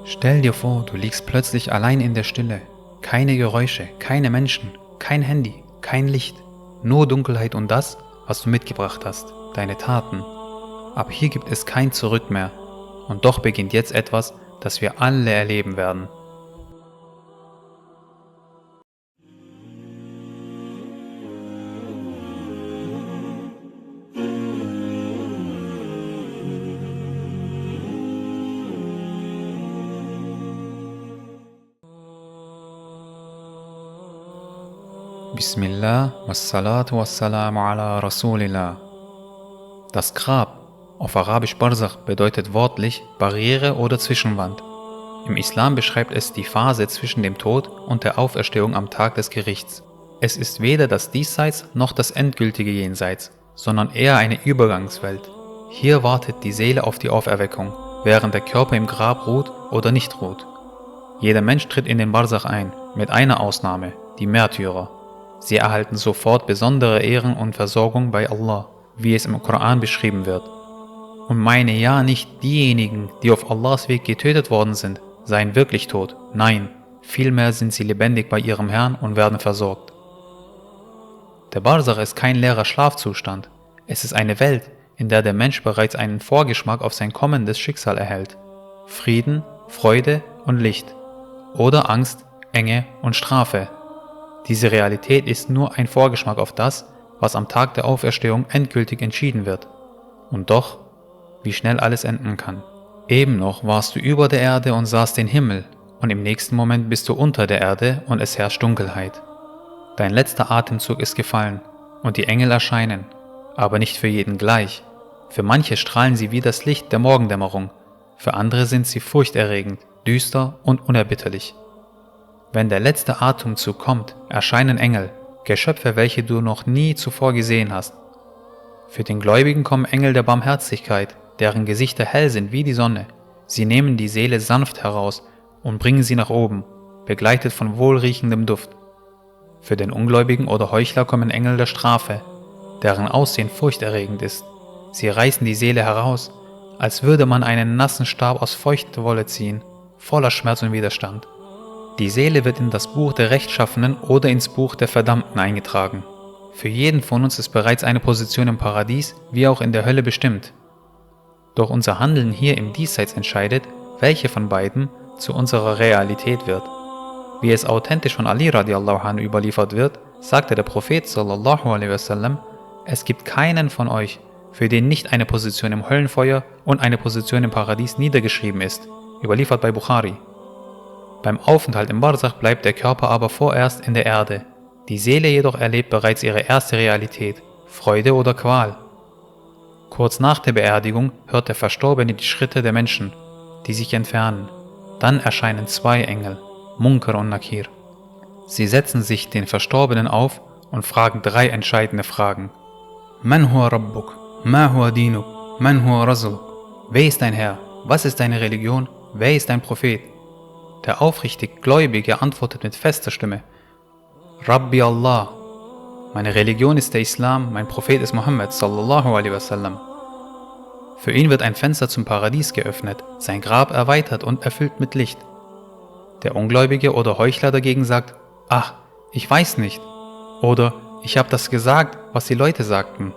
Stell dir vor, du liegst plötzlich allein in der Stille. Keine Geräusche, keine Menschen, kein Handy, kein Licht. Nur Dunkelheit und das, was du mitgebracht hast, deine Taten. Ab hier gibt es kein Zurück mehr. Und doch beginnt jetzt etwas, das wir alle erleben werden. Bismillah, wassalatu wassalamu ala Rasulillah. Das Grab, auf Arabisch Barzakh, bedeutet wortlich Barriere oder Zwischenwand. Im Islam beschreibt es die Phase zwischen dem Tod und der Auferstehung am Tag des Gerichts. Es ist weder das Diesseits noch das endgültige Jenseits, sondern eher eine Übergangswelt. Hier wartet die Seele auf die Auferweckung, während der Körper im Grab ruht oder nicht ruht. Jeder Mensch tritt in den Barzakh ein, mit einer Ausnahme, die Märtyrer. Sie erhalten sofort besondere Ehren und Versorgung bei Allah, wie es im Koran beschrieben wird. Und meine ja nicht diejenigen, die auf Allahs Weg getötet worden sind, seien wirklich tot. Nein, vielmehr sind sie lebendig bei ihrem Herrn und werden versorgt. Der Barzakh ist kein leerer Schlafzustand. Es ist eine Welt, in der der Mensch bereits einen Vorgeschmack auf sein kommendes Schicksal erhält. Frieden, Freude und Licht. Oder Angst, Enge und Strafe. Diese Realität ist nur ein Vorgeschmack auf das, was am Tag der Auferstehung endgültig entschieden wird. Und doch, wie schnell alles enden kann. Eben noch warst du über der Erde und sahst den Himmel, und im nächsten Moment bist du unter der Erde und es herrscht Dunkelheit. Dein letzter Atemzug ist gefallen, und die Engel erscheinen, aber nicht für jeden gleich. Für manche strahlen sie wie das Licht der Morgendämmerung, für andere sind sie furchterregend, düster und unerbitterlich. Wenn der letzte Atemzug kommt, erscheinen Engel, Geschöpfe, welche du noch nie zuvor gesehen hast. Für den Gläubigen kommen Engel der Barmherzigkeit, deren Gesichter hell sind wie die Sonne. Sie nehmen die Seele sanft heraus und bringen sie nach oben, begleitet von wohlriechendem Duft. Für den Ungläubigen oder Heuchler kommen Engel der Strafe, deren Aussehen furchterregend ist. Sie reißen die Seele heraus, als würde man einen nassen Stab aus feuchter Wolle ziehen, voller Schmerz und Widerstand. Die Seele wird in das Buch der Rechtschaffenen oder ins Buch der Verdammten eingetragen. Für jeden von uns ist bereits eine Position im Paradies wie auch in der Hölle bestimmt. Doch unser Handeln hier im Diesseits entscheidet, welche von beiden zu unserer Realität wird. Wie es authentisch von Ali radiallahu anhu überliefert wird, sagte der Prophet sallallahu alaihi wasallam: Es gibt keinen von euch, für den nicht eine Position im Höllenfeuer und eine Position im Paradies niedergeschrieben ist, überliefert bei Bukhari. Beim Aufenthalt im Barzakh bleibt der Körper aber vorerst in der Erde. Die Seele jedoch erlebt bereits ihre erste Realität, Freude oder Qual. Kurz nach der Beerdigung hört der Verstorbene die Schritte der Menschen, die sich entfernen. Dann erscheinen zwei Engel, Munkar und Nakir. Sie setzen sich den Verstorbenen auf und fragen drei entscheidende Fragen. Man huwa Rabbuk? Ma huwa Dinuk? Man huwa Rasuluk? Wer ist dein Herr? Was ist deine Religion? Wer ist dein Prophet? Der aufrichtig Gläubige antwortet mit fester Stimme: Rabbi Allah. Meine Religion ist der Islam, mein Prophet ist Muhammad sallallahu alaihi wasallam. Für ihn wird ein Fenster zum Paradies geöffnet, sein Grab erweitert und erfüllt mit Licht. Der Ungläubige oder Heuchler dagegen sagt: Ach, ich weiß nicht. Oder ich habe das gesagt, was die Leute sagten.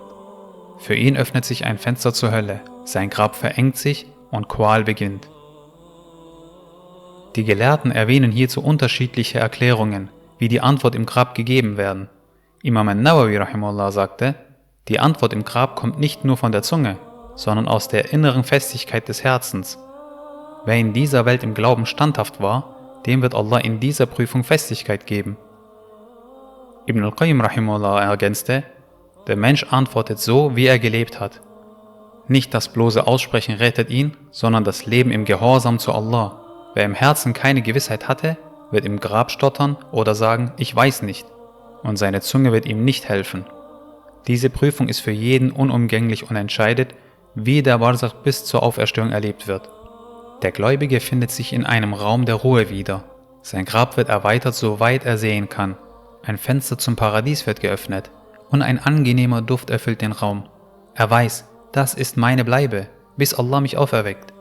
Für ihn öffnet sich ein Fenster zur Hölle, sein Grab verengt sich und Qual beginnt. Die Gelehrten erwähnen hierzu unterschiedliche Erklärungen, wie die Antwort im Grab gegeben werden. Imam an-Nawawi rahimahullah sagte: Die Antwort im Grab kommt nicht nur von der Zunge, sondern aus der inneren Festigkeit des Herzens. Wer in dieser Welt im Glauben standhaft war, dem wird Allah in dieser Prüfung Festigkeit geben. Ibn al-Qayyim rahimahullah ergänzte: Der Mensch antwortet so, wie er gelebt hat. Nicht das bloße Aussprechen rettet ihn, sondern das Leben im Gehorsam zu Allah. Wer im Herzen keine Gewissheit hatte, wird im Grab stottern oder sagen: Ich weiß nicht, und seine Zunge wird ihm nicht helfen. Diese Prüfung ist für jeden unumgänglich und entscheidet, wie der Barzakh bis zur Auferstehung erlebt wird. Der Gläubige findet sich in einem Raum der Ruhe wieder. Sein Grab wird erweitert, soweit er sehen kann. Ein Fenster zum Paradies wird geöffnet und ein angenehmer Duft erfüllt den Raum. Er weiß, das ist meine Bleibe, bis Allah mich auferweckt.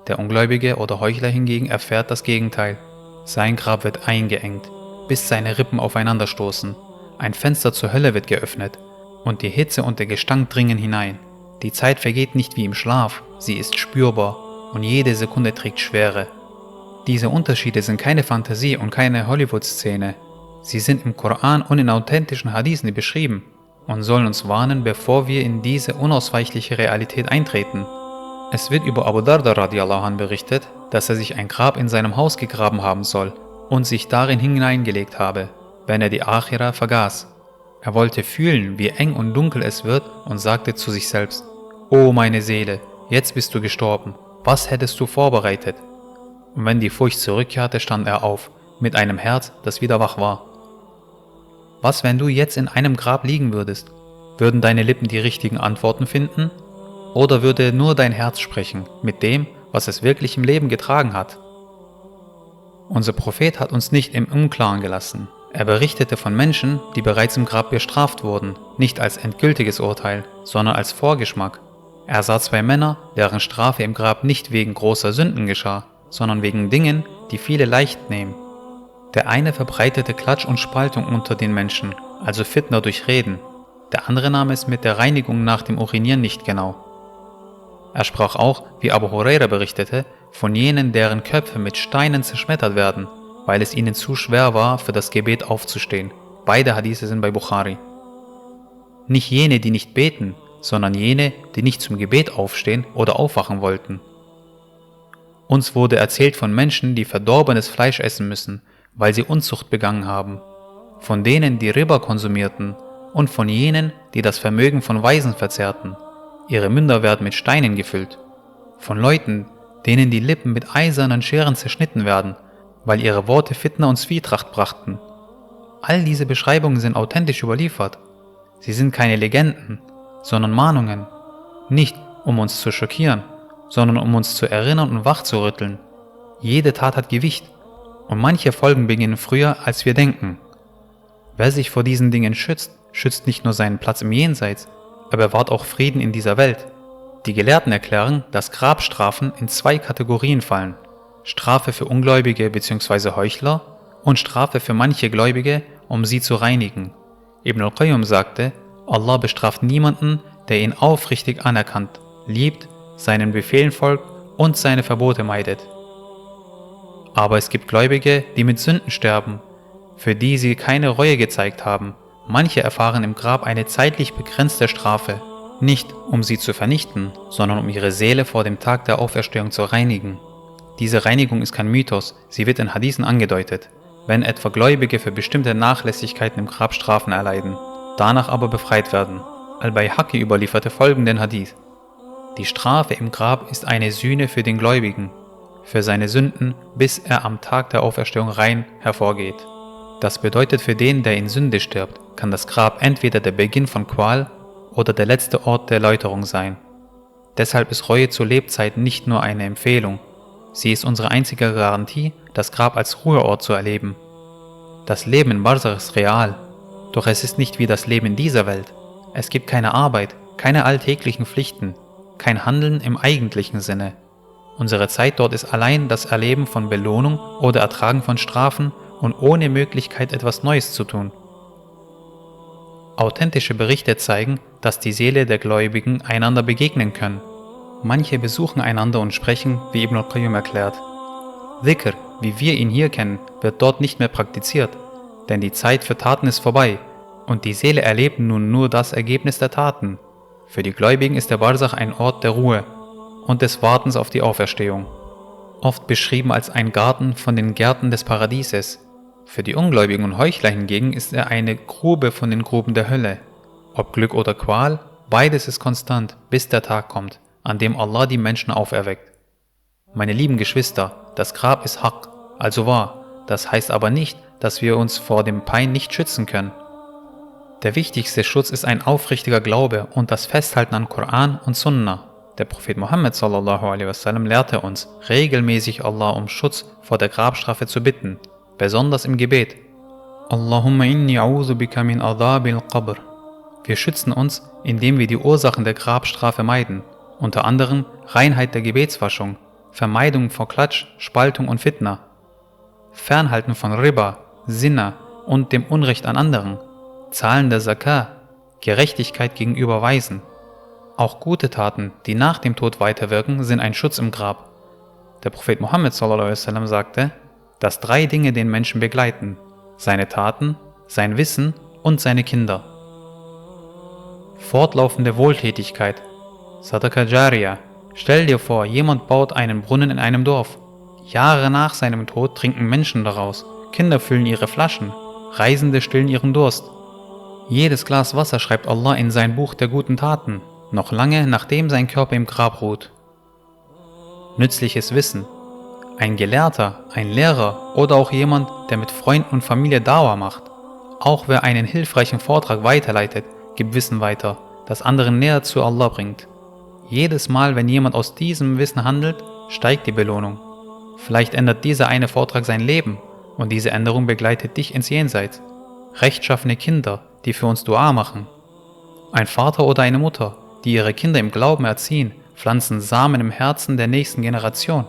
Der Ungläubige oder Heuchler hingegen erfährt das Gegenteil. Sein Grab wird eingeengt, bis seine Rippen aufeinanderstoßen. Ein Fenster zur Hölle wird geöffnet und die Hitze und der Gestank dringen hinein. Die Zeit vergeht nicht wie im Schlaf, sie ist spürbar und jede Sekunde trägt Schwere. Diese Unterschiede sind keine Fantasie und keine Hollywood-Szene. Sie sind im Koran und in authentischen Hadithen beschrieben und sollen uns warnen, bevor wir in diese unausweichliche Realität eintreten. Es wird über Abu Darda radiallahu anh berichtet, dass er sich ein Grab in seinem Haus gegraben haben soll und sich darin hineingelegt habe, wenn er die Akhira vergaß. Er wollte fühlen, wie eng und dunkel es wird und sagte zu sich selbst: O meine Seele, jetzt bist du gestorben, was hättest du vorbereitet? Und wenn die Furcht zurückkehrte, stand er auf, mit einem Herz, das wieder wach war. Was, wenn du jetzt in einem Grab liegen würdest? Würden deine Lippen die richtigen Antworten finden? Oder würde nur dein Herz sprechen, mit dem, was es wirklich im Leben getragen hat? Unser Prophet hat uns nicht im Unklaren gelassen. Er berichtete von Menschen, die bereits im Grab bestraft wurden, nicht als endgültiges Urteil, sondern als Vorgeschmack. Er sah 2 Männer, deren Strafe im Grab nicht wegen großer Sünden geschah, sondern wegen Dingen, die viele leicht nehmen. Der eine verbreitete Klatsch und Spaltung unter den Menschen, also Fitna durch Reden. Der andere nahm es mit der Reinigung nach dem Urinieren nicht genau. Er sprach auch, wie Abu Huraira berichtete, von jenen, deren Köpfe mit Steinen zerschmettert werden, weil es ihnen zu schwer war, für das Gebet aufzustehen. Beide Hadithe sind bei Bukhari. Nicht jene, die nicht beten, sondern jene, die nicht zum Gebet aufstehen oder aufwachen wollten. Uns wurde erzählt von Menschen, die verdorbenes Fleisch essen müssen, weil sie Unzucht begangen haben, von denen, die Riba konsumierten und von jenen, die das Vermögen von Waisen verzehrten. Ihre Münder werden mit Steinen gefüllt. Von Leuten, denen die Lippen mit eisernen Scheren zerschnitten werden, weil ihre Worte Fitna und Zwietracht brachten. All diese Beschreibungen sind authentisch überliefert. Sie sind keine Legenden, sondern Mahnungen. Nicht, um uns zu schockieren, sondern um uns zu erinnern und wachzurütteln. Jede Tat hat Gewicht und manche Folgen beginnen früher, als wir denken. Wer sich vor diesen Dingen schützt, schützt nicht nur seinen Platz im Jenseits, er bewahrt auch Frieden in dieser Welt. Die Gelehrten erklären, dass Grabstrafen in 2 Kategorien fallen: Strafe für Ungläubige bzw. Heuchler und Strafe für manche Gläubige, um sie zu reinigen. Ibn al-Qayyum sagte, Allah bestraft niemanden, der ihn aufrichtig anerkannt, liebt, seinen Befehlen folgt und seine Verbote meidet. Aber es gibt Gläubige, die mit Sünden sterben, für die sie keine Reue gezeigt haben. Manche erfahren im Grab eine zeitlich begrenzte Strafe, nicht um sie zu vernichten, sondern um ihre Seele vor dem Tag der Auferstehung zu reinigen. Diese Reinigung ist kein Mythos, sie wird in Hadithen angedeutet, wenn etwa Gläubige für bestimmte Nachlässigkeiten im Grab Strafen erleiden, danach aber befreit werden. Al-Bayhaqi überlieferte folgenden Hadith: Die Strafe im Grab ist eine Sühne für den Gläubigen, für seine Sünden, bis er am Tag der Auferstehung rein hervorgeht. Das bedeutet, für den, der in Sünde stirbt, kann das Grab entweder der Beginn von Qual oder der letzte Ort der Läuterung sein. Deshalb ist Reue zu Lebzeiten nicht nur eine Empfehlung, sie ist unsere einzige Garantie, das Grab als Ruheort zu erleben. Das Leben in Barzakh ist real, doch es ist nicht wie das Leben in dieser Welt. Es gibt keine Arbeit, keine alltäglichen Pflichten, kein Handeln im eigentlichen Sinne. Unsere Zeit dort ist allein das Erleben von Belohnung oder Ertragen von Strafen und ohne Möglichkeit, etwas Neues zu tun. Authentische Berichte zeigen, dass die Seele der Gläubigen einander begegnen können. Manche besuchen einander und sprechen, wie Ibn al-Qayyum erklärt. Dhikr, wie wir ihn hier kennen, wird dort nicht mehr praktiziert, denn die Zeit für Taten ist vorbei und die Seele erlebt nun nur das Ergebnis der Taten. Für die Gläubigen ist der Barzakh ein Ort der Ruhe und des Wartens auf die Auferstehung, oft beschrieben als ein Garten von den Gärten des Paradieses. Für die Ungläubigen und Heuchler hingegen ist er eine Grube von den Gruben der Hölle. Ob Glück oder Qual, beides ist konstant, bis der Tag kommt, an dem Allah die Menschen auferweckt. Meine lieben Geschwister, das Grab ist Haqq, also wahr. Das heißt aber nicht, dass wir uns vor dem Pein nicht schützen können. Der wichtigste Schutz ist ein aufrichtiger Glaube und das Festhalten an Koran und Sunnah. Der Prophet Muhammad s.a.w. lehrte uns, regelmäßig Allah um Schutz vor der Grabstrafe zu bitten, besonders im Gebet. Allahumma inni a'udhu bika min adhabil qabr. Wir schützen uns, indem wir die Ursachen der Grabstrafe meiden, unter anderem Reinheit der Gebetswaschung, Vermeidung vor Klatsch, Spaltung und Fitna, Fernhalten von Riba, Zina und dem Unrecht an anderen, Zahlen der Zakah, Gerechtigkeit gegenüber Weisen. Auch gute Taten, die nach dem Tod weiterwirken, sind ein Schutz im Grab. Der Prophet Muhammad s.a.w. sagte, dass 3 Dinge den Menschen begleiten: seine Taten, sein Wissen und seine Kinder. Fortlaufende Wohltätigkeit, Sadaqa Jariyah. Stell dir vor, jemand baut einen Brunnen in einem Dorf. Jahre nach seinem Tod trinken Menschen daraus, Kinder füllen ihre Flaschen, Reisende stillen ihren Durst. Jedes Glas Wasser schreibt Allah in sein Buch der guten Taten, noch lange nachdem sein Körper im Grab ruht. Nützliches Wissen. Ein Gelehrter, ein Lehrer oder auch jemand, der mit Freunden und Familie Dawa macht. Auch wer einen hilfreichen Vortrag weiterleitet, gibt Wissen weiter, das anderen näher zu Allah bringt. Jedes Mal, wenn jemand aus diesem Wissen handelt, steigt die Belohnung. Vielleicht ändert dieser eine Vortrag sein Leben und diese Änderung begleitet dich ins Jenseits. Rechtschaffene Kinder, die für uns Dua machen. Ein Vater oder eine Mutter, die ihre Kinder im Glauben erziehen, pflanzen Samen im Herzen der nächsten Generation.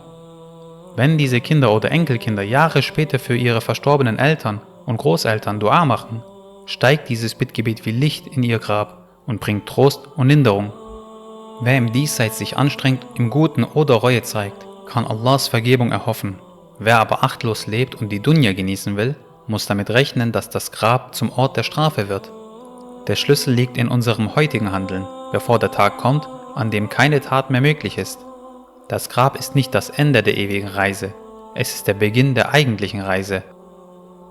Wenn diese Kinder oder Enkelkinder Jahre später für ihre verstorbenen Eltern und Großeltern Dua machen, steigt dieses Bittgebet wie Licht in ihr Grab und bringt Trost und Linderung. Wer im Diesseits sich anstrengt, im Guten oder Reue zeigt, kann Allahs Vergebung erhoffen. Wer aber achtlos lebt und die Dunya genießen will, muss damit rechnen, dass das Grab zum Ort der Strafe wird. Der Schlüssel liegt in unserem heutigen Handeln, bevor der Tag kommt, an dem keine Tat mehr möglich ist. Das Grab ist nicht das Ende der ewigen Reise, es ist der Beginn der eigentlichen Reise.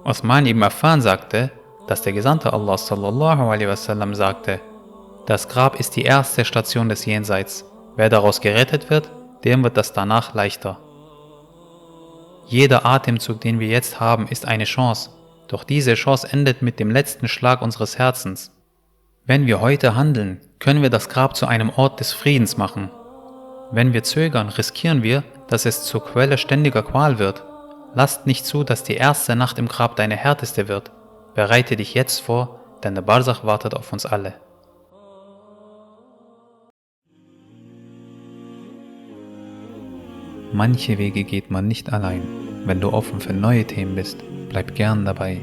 Osman ibn Affan sagte, dass der Gesandte Allah s.a.w. sagte, das Grab ist die erste Station des Jenseits. Wer daraus gerettet wird, dem wird das danach leichter. Jeder Atemzug, den wir jetzt haben, ist eine Chance, doch diese Chance endet mit dem letzten Schlag unseres Herzens. Wenn wir heute handeln, können wir das Grab zu einem Ort des Friedens machen. Wenn wir zögern, riskieren wir, dass es zur Quelle ständiger Qual wird. Lasst nicht zu, dass die erste Nacht im Grab deine härteste wird. Bereite dich jetzt vor, denn der Barzach wartet auf uns alle. Manche Wege geht man nicht allein. Wenn du offen für neue Themen bist, bleib gern dabei.